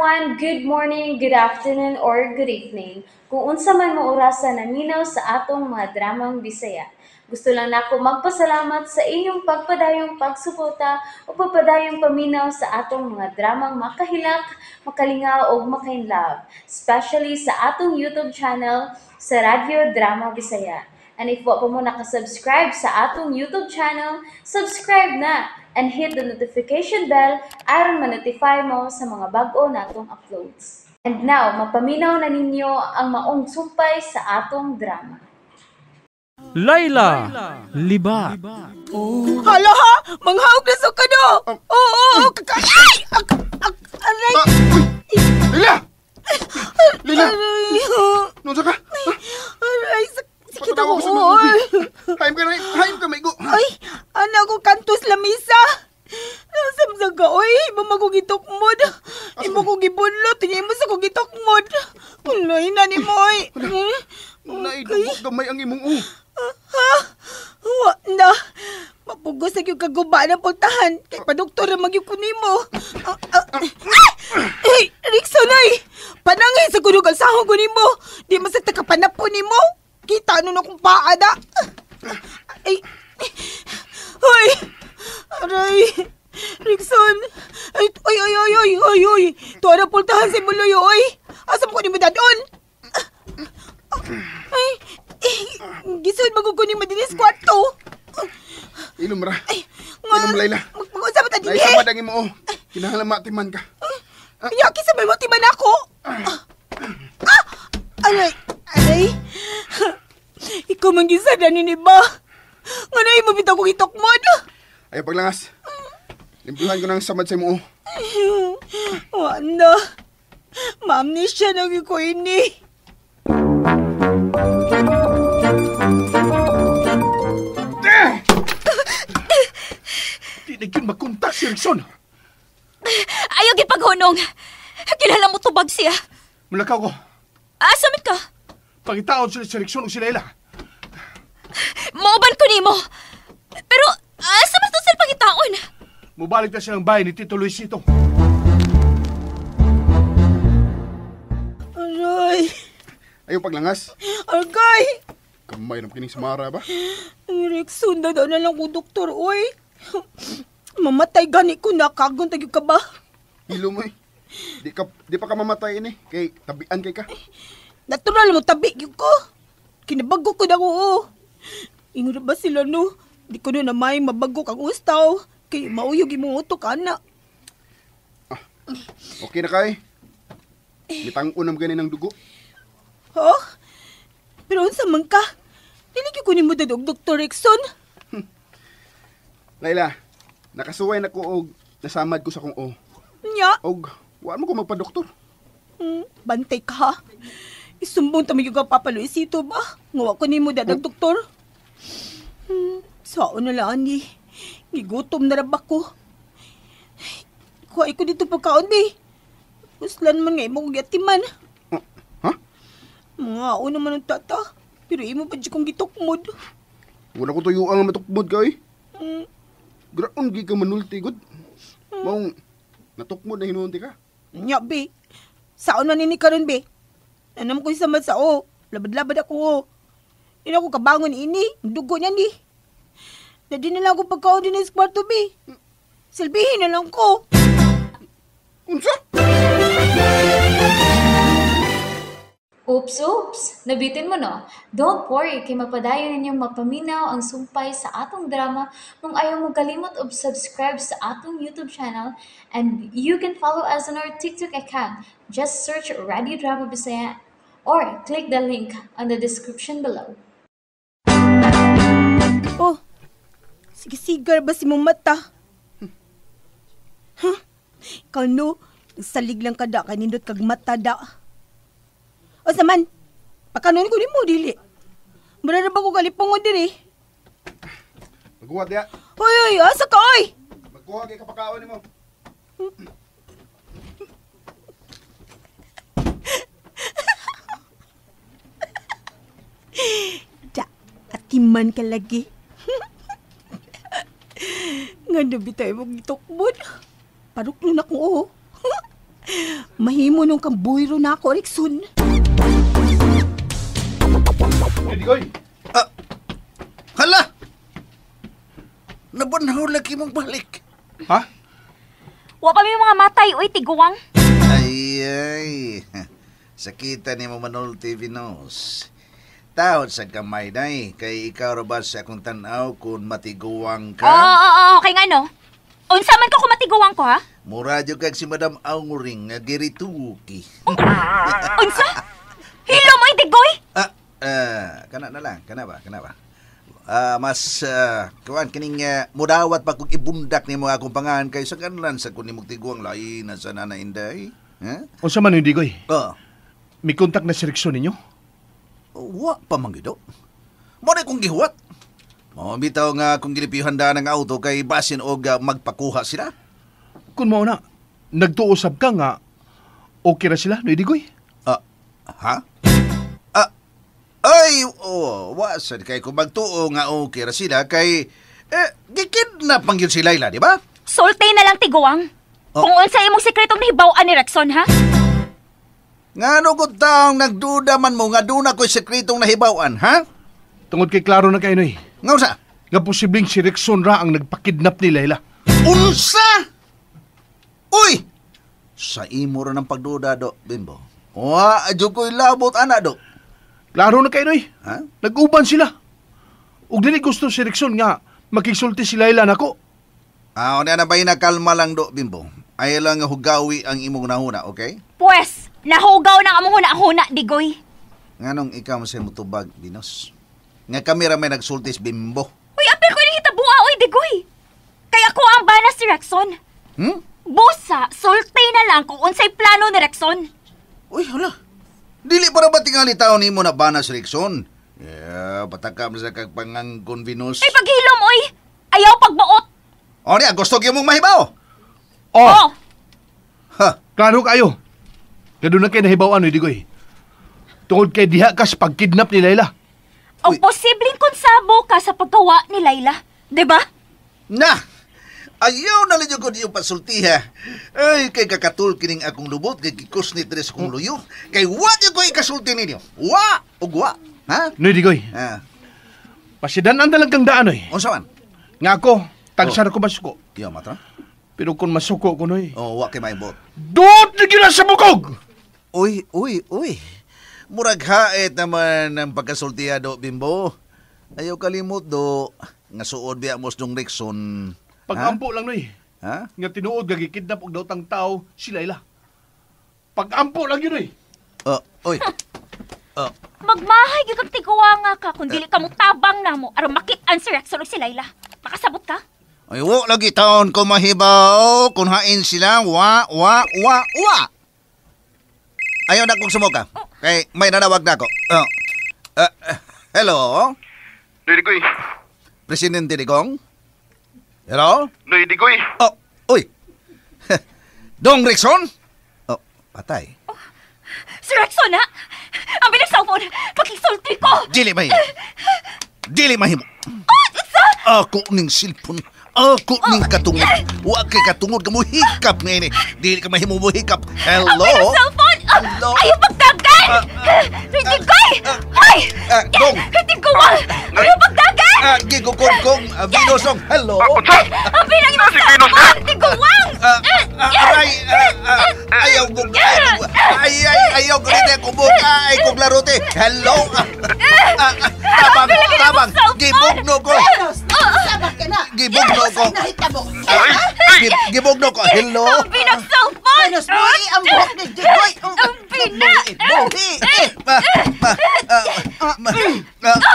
everyone, good morning, good afternoon, or good evening. Kung unsa man mo orasan naminaw sa atong mga dramang Bisaya. Gusto lang nako magpasalamat sa inyong pagpadayong pagsuporta o pagpadayong paminaw sa atong mga dramang makahilak, makalingaw o makainlove, especially sa atong YouTube channel sa Radyo Drama Bisaya. And if wa pa mo nakasubscribe sa atong YouTube channel, subscribe na and hit the notification bell aron ma-notify mo sa mga bag-o natong uploads. And now, mapaminaw na ninyo ang maong sumpay sa atong drama. Layla, Libat. Hala ha! Manghawag na sa kano! Oo! Ay! Aray! Lila! Lila! Aray! Nunsa ka? Aray! Sakit Patawag ako, ko sa mga oy! Hayim ka, maigo! Ay! Anak ko kantos lamisa! Nasamsag ka, oy! Mamagong itukmod! Imo ko gibunlot! Tingin mo sa kong itukmod! Ulay na ni mo, oy! Naidugo gamay ang imong Ha? Wala! Mapugos na yung kaguba ng puntahan. Kay padoktor ang magyuko nimo. Hey! Rickson ay! Panangay sa kunog ang sahong ko nimo! Di masakta ka panapon nimo! Kita ano na kong paada! Ay! Hoy! Aray! Rickson! Ay! Tuwa na puntahan sa muloy, oy! Asam ko nimo dadon! Ay! Gisod magugunin mo din sa kwarto! Ilum ra. Nga! Ilum, Layla. Mag-usap mo tadi, Naisama dang imo. Kinahanglan matiman ka. Yaki sa may matiman ako! Aray! Ikaw man gisada ni ba? Nga na mo bitaw kong itokmod! Ayaw paglangas. Limpuhan ko ng samad sa imo. Wanda! Ma-amnesia na ko ini! Di na yun magkontak si Rickson. Ayaw gipaghunong. Kilala mo tubag siya. Mulakaw ko. Asamit ka. Pangitaon sila si Rickson o si Layla. Mauban ko nimo. Pero asamit to sila pangitaon. Mubalik na silang bahay ni Tito Luisito. Aray! Ayaw paglangas. Argay! Kamay ng kining samara ba? Rickson, dadaan na lang ko, doktor, oy. Mamatay gani ko na, kagon tayo ka ba? Hilo mo eh. Di pa ka mamatay ini. Kay tabian kay ka. Natural mo, tabi yun ko. Kinabago ko na ko, oh. Ingon ba sila, no? Di ko na may mabago kang ustaw. Kaya mauyog imong utok, anak. Okay na kay. Mitang-unam ganin ng dugo. Oh? Pero unsa man ka? Dili ko ni mo dadog, Dr. Rickson. Layla, nakasuway na ko og nasamad ko sa kong o. Nya? Og, wala mo ko magpa-doktor. Bantay ka, ha? Isumbong tamo yung papaluisito ba? Ngawa ko ni mo dadag, doktor. Sao na lang, ni. Gigutom na rabak ko. Kuha ko dito pagkaon, be. Uslan man nga imo kong yatiman. Ha? Mga o naman ang tata. Pero imo pa di kong gitukmod. Wala ko tuyo ang matukmod ka eh. Graon gi ka manulti gud. Maong natukmod na hinunti ka. Nya, be. Sao na nini karon, be? Nanam ko sa sao. Labad-labad ako. Hindi ako kabangon ini. Ang dugo niya ni. Dadi na lang ako pagkaon din sa kwarto, be. Silbihin na lang ko. Unsa? Oops! Nabitin mo no? Don't worry, kay mapadayon ninyong mapaminaw ang sumpay sa atong drama kung ayaw mo kalimot og subscribe sa atong YouTube channel and you can follow us on our TikTok account. Just search Radio Drama Bisaya or click the link on the description below. Oh, sige-sigar ba si mong mata? Huh? Ikaw no, salig lang kada kanindot kag mata da. O saman, pakanon ko ni mo, dili. Mura na ba ko kalipungod diri? Magkuha diya. Hoy, asa ka, oy! Magkuha kay kapakaon mo. Da, atiman ka lagi. Nga nabi tayo mong itukbod. Paruklo na ko, oh. Mahimo nung kang buhiro na ako, Rexon. Digoy! Hala! Nabanhaw lagi mong balik. Ha? Wa pa may mga matay, oy, tiguwang. Ay. Sakita ni mo Manolti Vinos. Tahod sa kamay day, kay ikaw ba sa akong tanaw kung matiguwang ka? Oo, kay nga no. Unsa man ko kung matiguwang ko, ha? Mura jud kag si Madam Auring nga girituki. Unsa? Hilo mo, Digoy? Kana na lang, kana ba? Mas kuan kining mudawat pa kung ibundak ni mga akong pangahan kay sa kanlan sa kuning tiguang lain na sa Nana Inday. Unsa man yung Digoy? Oh, May kontak na si Rexon ninyo? wa pa manggido. Mo na kong gihuwat. Mo bitaw nga kung gilipiyuhan da ng auto kay basin og magpakuha sila. Kung mao na, nagtuusap ka nga, okay ra sila, no Digoy? Ha? Ay, wasan kay kung magtuo nga okay ra sila kay gikidnap man gyud si Layla, di ba? Sultay na lang, tiguwang. Oh. Kung unsa imong sikretong nahibaw-an ni Rexon, ha? Nga gud taong nagduda man mo nga duna ko'y sekretong nahibawan, ha? Tungod kay klaro na kayo, noy. Nga usa? Nga posibleng si Rexon ra ang nagpakidnap ni Layla. Unsa? Uy! Sa imo ra ng pagduda, do, Bimbo. Adyo ko'y labot, ana, do. Klaro na kayo, noy. Ha? Nag-uban sila. Ug dili gusto si Rexon nga makisulti si Layla nako. Na ba kalma lang, do, Bimbo? Ay lang nga hugawi ang imong nahuna, okay? Pues, nahugaw na among huna-huna, Digoy. Nganong ikaw masay mo tubag, Dinos? Nga kami ra may nagsultis, Bimbo. Uy, apil ko ni hitabua, oy, Digoy. Kaya ko ang banas si Rexon. Busa, sultay na lang kung unsay plano ni Rexon. Uy, hala. Dili para ba tingali taon ni mo na banas, Rexon? Patakam sa kagpangangkon, Venus. Ay, paghilom, oy. Ayaw pagbaot. O niya, gusto kayo mong mahibaw? Oh. Ha? Klaro kayo. Kado na kayo nahibawan, noy Digoy. Tungod kay diha ka sa pagkidnap ni Layla. O Uy. posibleng konsabo ka sa paggawa ni Layla. Diba? Na! Ayaw na linyo ko niyo pasultiha. Ay, kay kakatul kining akong lubot, kay kikos ni tres kong luyo. Kay what yung ko ikasulti ninyo? Wa! Ugwa! Ha? Noy Digoy, pasidanan na lang kang daan, noy. O saman? Nga ako, tagsara ko masuko. Iyo, matra? Pero kung masuko ko, noy, O, wa kay maibot. doot na gila sa bukog! Uy. Murag haet naman ng pagkasultiha, do, Bimbo. Ayaw kalimot, do. Nga suod biya mos dong Rexon. Pag-ampo lang, noy. Ha? Nga tinuod, gagikidnap og daw tang tao, si Layla. Pag-ampo lang yun, noy. Uy. Magmahay gyud kag tiguwa nga ka kung dili ka mo tabang namo aron makit-an si Rexon ug si Layla. Makasabot ka? Ay, wa lagi taon ko mahibaw kung hain sila. Wa. Ayaw na kong sumuka. Kay may nanawag na ako. Hello? Digoy. Presidente Digong? Hello? Digoy. Oh, uy. Dong Rexon? Oh, patay. Si Rexon, ha? Ang bilang cellphone, pakisulti ko! Dili mahimo. Isa! Ako ning silpon. Ako ning katungod. Wa kay katungod ka mo hikap ngayon eh. Dili ka mahimo mo hikap. Ang Hello? bilang cellphone! Hello? Ayaw pagdagan! Digoy! Ay! Dong! Digawang! Ayaw pagdagan! Gigukong Vinosong. Hello? Ang bilang yung cellphone! Digawang! Aray! Ayaw ko. Ayaw ko dito. Kumuka ay kong larote. Hello? Tabang. Gibugno ko. Sabak ka na! Gibugno ko. Nahitabo! Gibugno ko. Hello? Ang bilang cellphone! Venus, buhi ang buhok ni Digoy! Ang bilang! Buhi!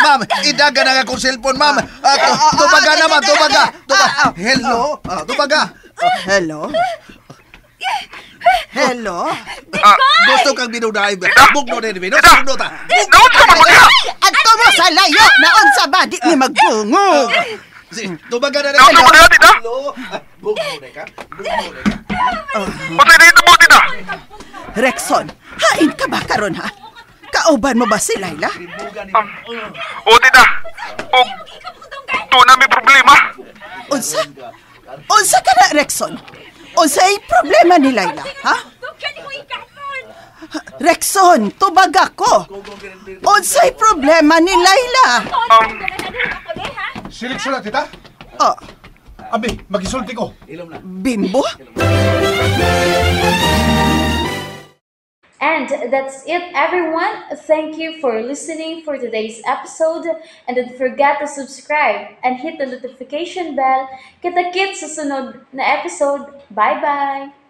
Ma'am, idaga na nga kong cellphone, ma'am. Tubaga naman, tubaga. Hello? Tubaga. Hello? Gusto kang binudahin. Bugno din, bugno ta. Adto mo sa layo! Naon sa ba? Di ni magbungog! Tubaga na rin. Naon ka ba natin, ha? Hello? Bugno na ka. Patay na ito mo, tita. Rexon, hain ka ba karon ha? Kauban mo ba si Layla? O, tita. O, tuna may problema. Unsa ka na, Rexon? Unsay problema ni Layla, ha? Rexon, tubag ako. Unsay problema ni Layla? Seleksyon na, tita. Oh, Abi, magisulti ko. Bimbo? And that's it, everyone. Thank you for listening for today's episode. And don't forget to subscribe and hit the notification bell. Kita-kits sa sunod na episode. Bye-bye!